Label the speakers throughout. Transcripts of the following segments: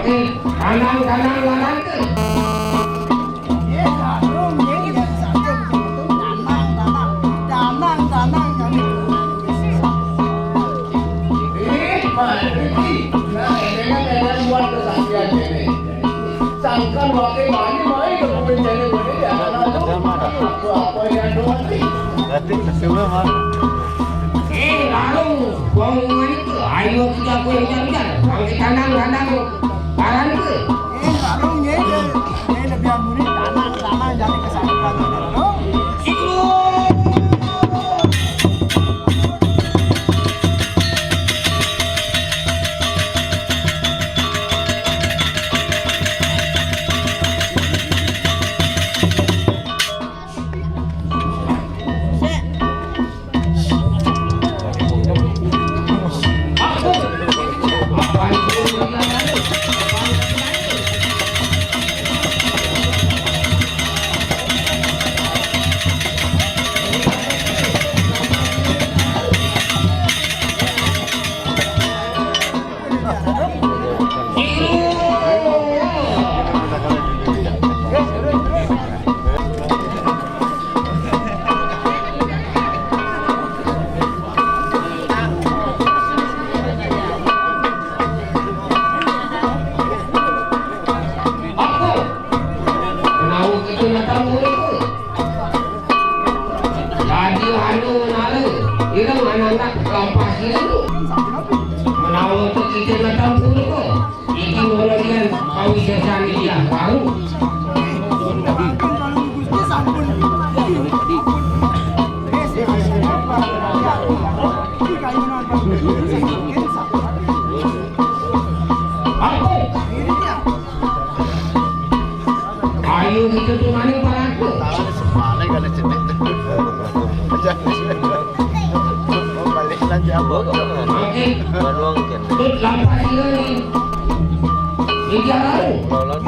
Speaker 1: makin kanang-kanang larang ke. Sangkan wakai mana main ke penjara boleh ya? Apa yang doang ni?
Speaker 2: Nanti semua mah.
Speaker 1: Lalu buang itu, ayo kita boleh jalan. Pakai kanang-kanang larang ke.
Speaker 3: Lalu ni lebih amuni tanah jadi kesalahan. Ayo kita tu mana palaku?
Speaker 2: Mana kalau cetek. Balik lagi apa?
Speaker 1: Okey.
Speaker 2: Manuang kan.
Speaker 1: Tu lampas dia ni. Dia lalu.
Speaker 2: Lalu.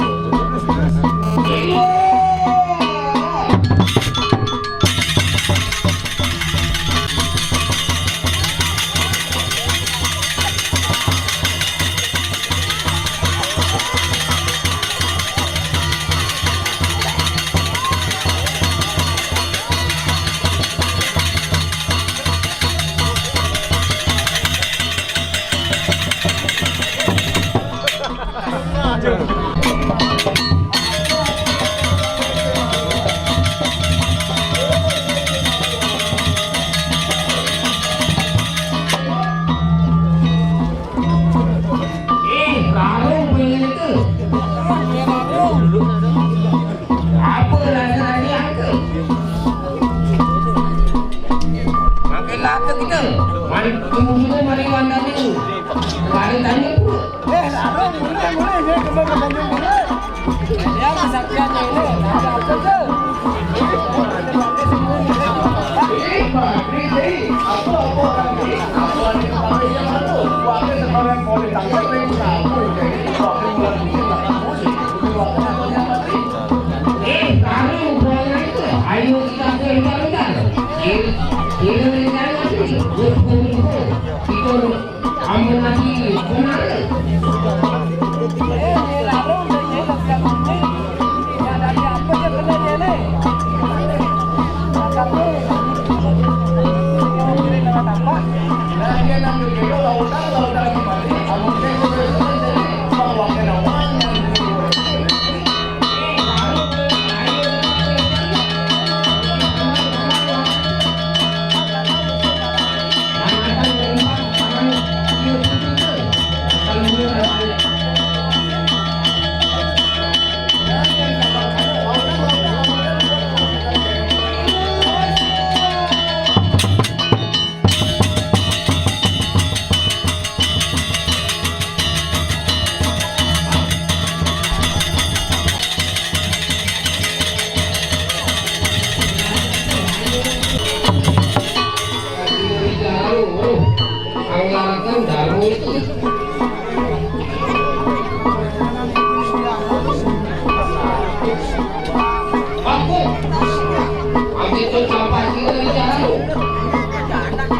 Speaker 2: Mari tunggu mari wanda ni. Mari tanya pula.
Speaker 3: Boleh kembali ke Bandung boleh. Ya kesaktiannya ini. Apa tu?
Speaker 1: Ayo kita kejar-kejar. Kita aman lagi benar.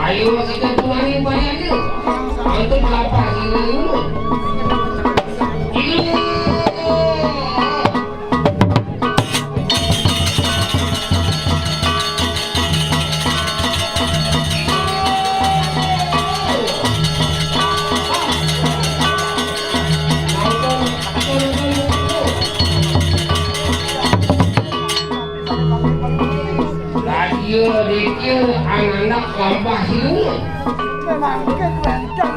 Speaker 1: Ayo kita tulangin banyak ni. Untuk lapar ini dulu. anak lampah siung.
Speaker 3: Memang kekencang.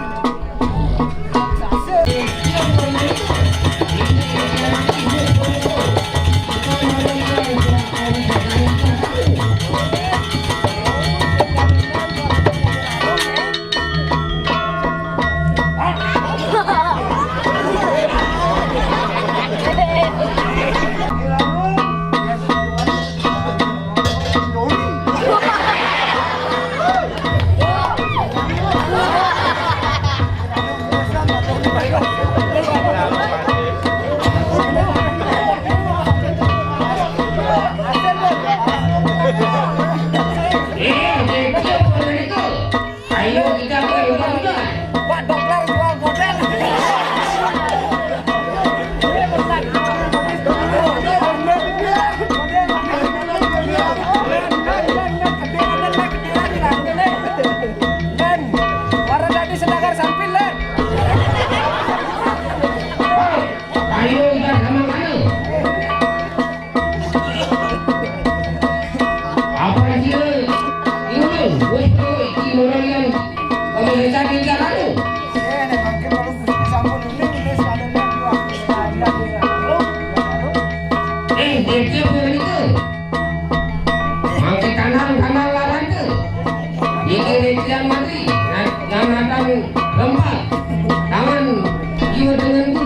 Speaker 1: Ayo kita udah.
Speaker 3: Pak dokter jual model.
Speaker 1: Ayo kita sama mana? Apa sih? Ini, wes orang yang kalau kita tinggal lalu. Dia begitu. Angkat kanan larang tu. Ini dia mati. Yang datang lembab. Tangan jiwa dengan tu.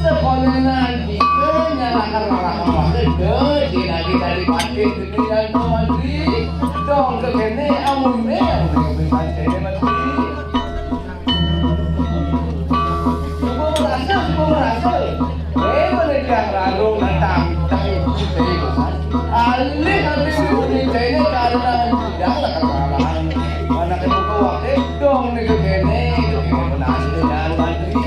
Speaker 2: Sekolah nanti kenyalakan malah gede lagi dari pagi gede dan mandi dong kekene amunnya yang pancene mati semua merasa menegak lalu nantang tapi alih ini karena tidak kesalahan anak ibu waktu dong kekene menasi dan mandi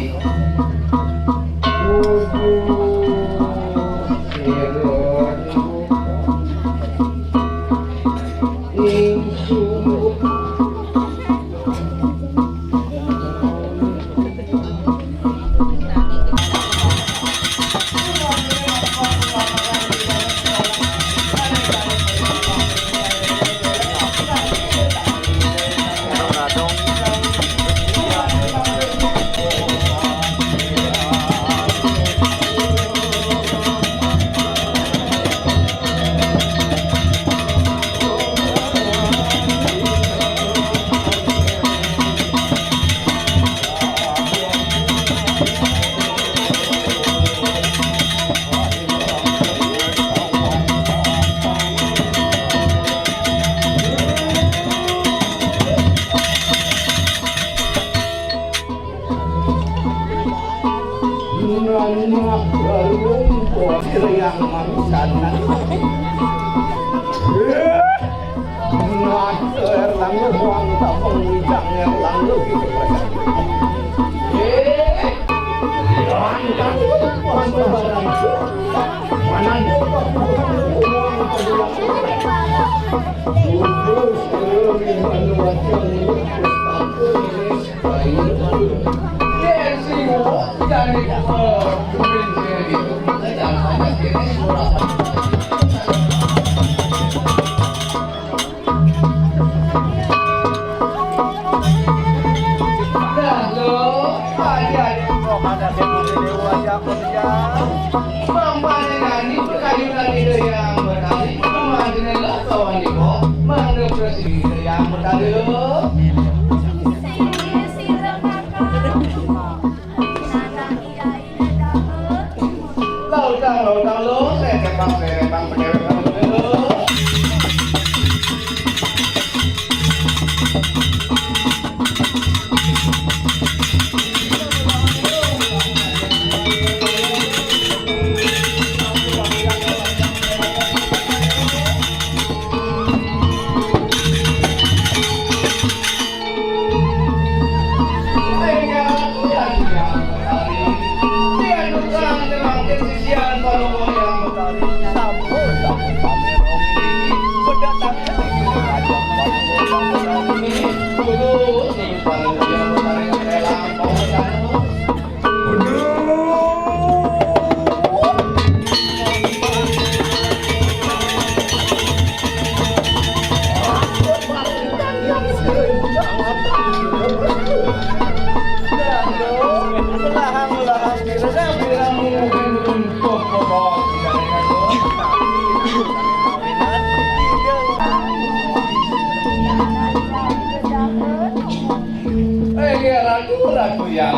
Speaker 3: Sampai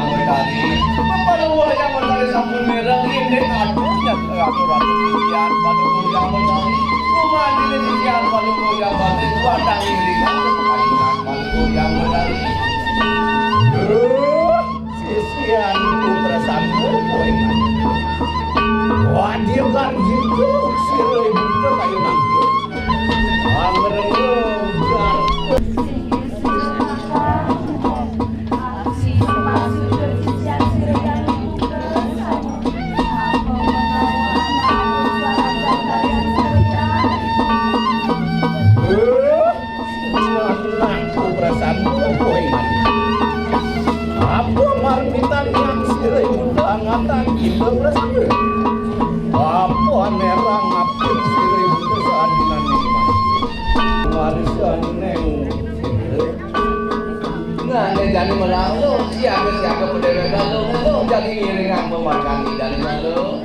Speaker 2: yang berdari. Membawa yang berdari sampun merah ini aduhnya ratu-ratu sekian baluku yang berdari. Rumah ini sekian baluku yang berdari. Wadang ini kan kainan baluku yang berdari. Sisian itu perasaanku poin. Wah dia kan gitu siroi buka kayu nanti. Anggerengar. Jadi melalu siaga pedega lalu jadi ngiringan memakan dari lalu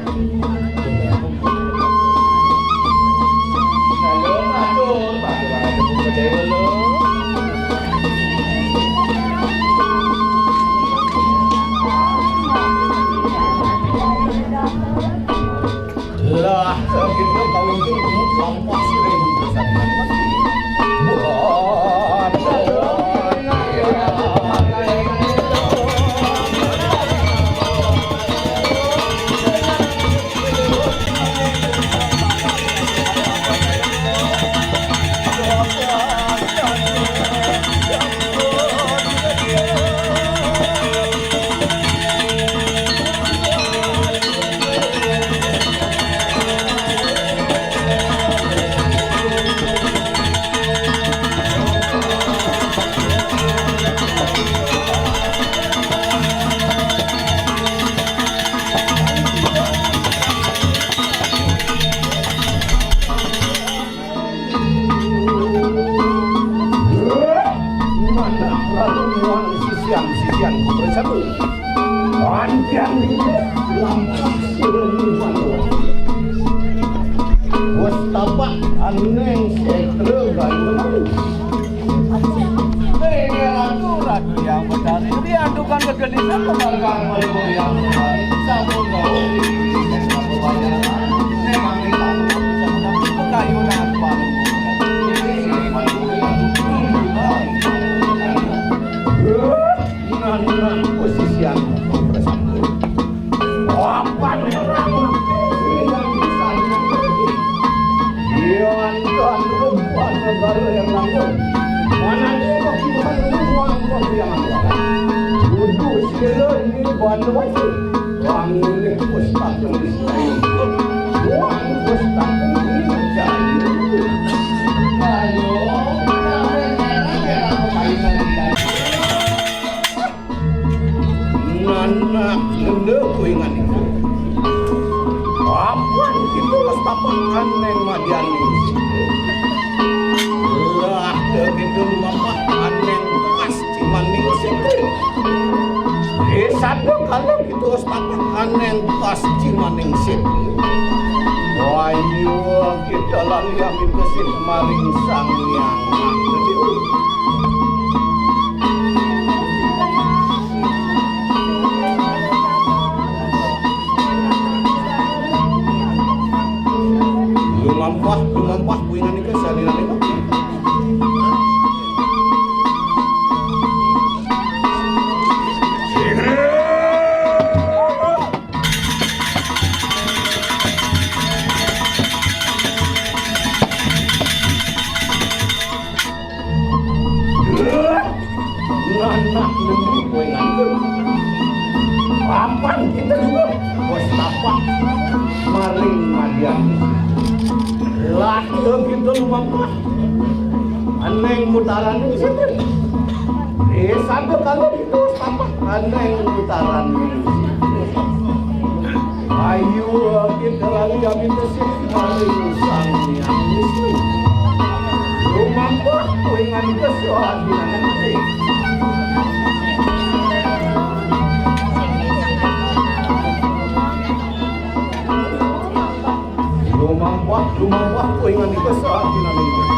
Speaker 2: batu pedega lalu lah segitu kawin itu lampah seribu besar diadukan kegenisan pembarkan malu yang sabun memang kita bisa mendapat kayunan baru dengan posisi yang bersatu apa orang yang bisa Iwan Tuhan rumput negara yang langsung mana dia Tuhan rumput yang langsung duduk sekiranya ini bantu-bantu orang ini pusat tulis orang pusat tulis mencari lalu anak muda kuingan itu apa itu tapakan neng madiani lah begitu bapak aneng pasti maning sekali satu kalau gitu tapakan neng pasti maning sekali wayu kita lalu yang itu sih maring sang yang lumampah kuingan ini kesalinan itu anak negeri kuingan itu kapan kita juga bos tapak maring madiani lah begitu lumampah aneng mutaran itu situ sampai kalau itu tapak aneng mutaran ayo kita lagi kami bersih maring sang yang itu lumampah kuingan kesuadilan nanti lumampah kuingan kesuadilan nanti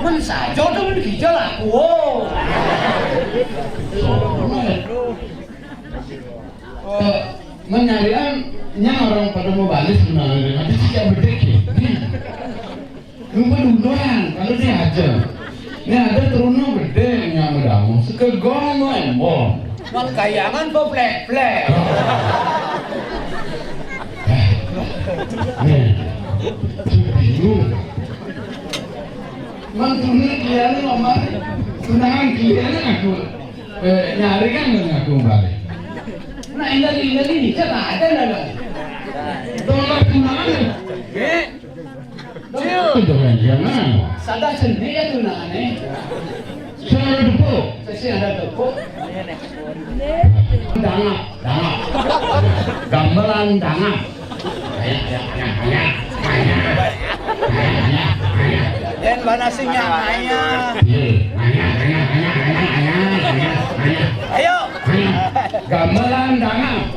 Speaker 3: Men saja tuh men gijal aku.
Speaker 4: Menyarian yang orang pada mau balik sebenarnya nanti tidak berdeki. Lupa duduran kalau dia aja. Ini ada turunnya gede yang mendamu. Sekegong embong.
Speaker 3: Man kayangan po flek-flek.
Speaker 4: Bingung. Mantunya kalian ngomong tunangan kalian aku nyari kan nggak aku balik. Lagi saya tak ada lah. Tolong tunangan. Itu kan jangan. Sadar sendiri ya tunangan ni. Saya depo. Saya ada depo. Dangap. Gamelan dangap.
Speaker 3: Dan banasinya hanya. Ayo.
Speaker 4: Gamelan dangap.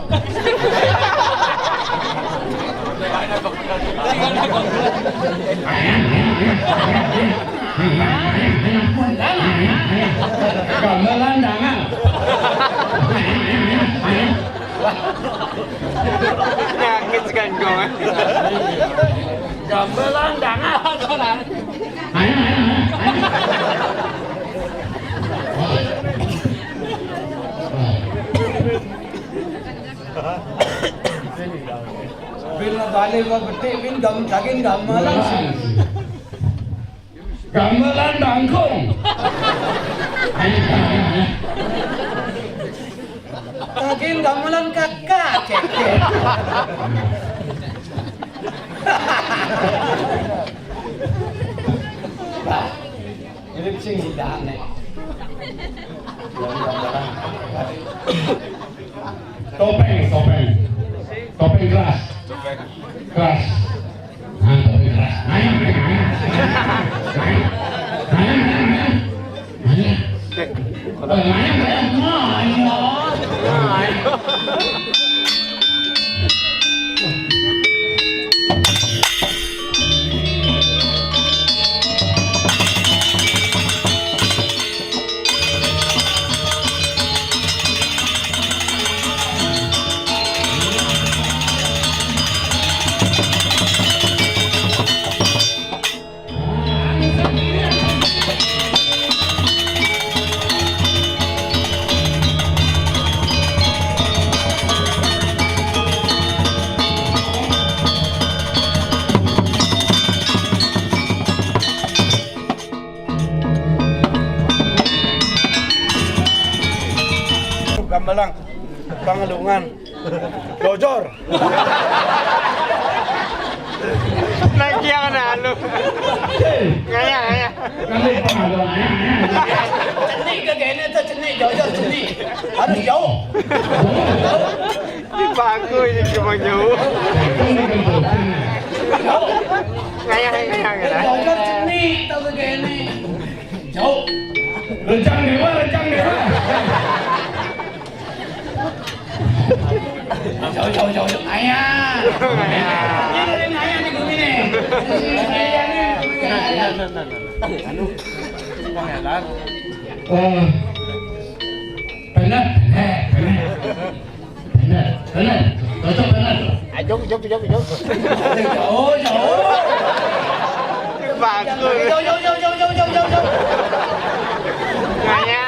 Speaker 4: Gamelan dangap.
Speaker 3: Nyakit kan kau. Gamelan dangap. Bila balik kau betik bin daging gamelan.
Speaker 4: Gamelan dangkung.
Speaker 3: Daging gamelan kakak keke. Ini sing hidangan nih.
Speaker 4: Topeng keras. Keras. Topeng keras.
Speaker 3: Gamelan, Pangalungan, Dojor. Lagi yang nalo. Ngaya.
Speaker 4: Kami pengalaman.
Speaker 3: Cenik ke gini tu cenik, Dojor cenik. Harus jauh. Ini bagus ini cuma jauh. Ngaya. Dojor cenik tu ke gini. Jauh.
Speaker 4: Rencang dewa.
Speaker 3: Jauh. Ayah. Ini ayah ni bumi ni.
Speaker 4: Penat. Cocok penat.
Speaker 3: Jauh. Bagus. Jauh. Ngaya.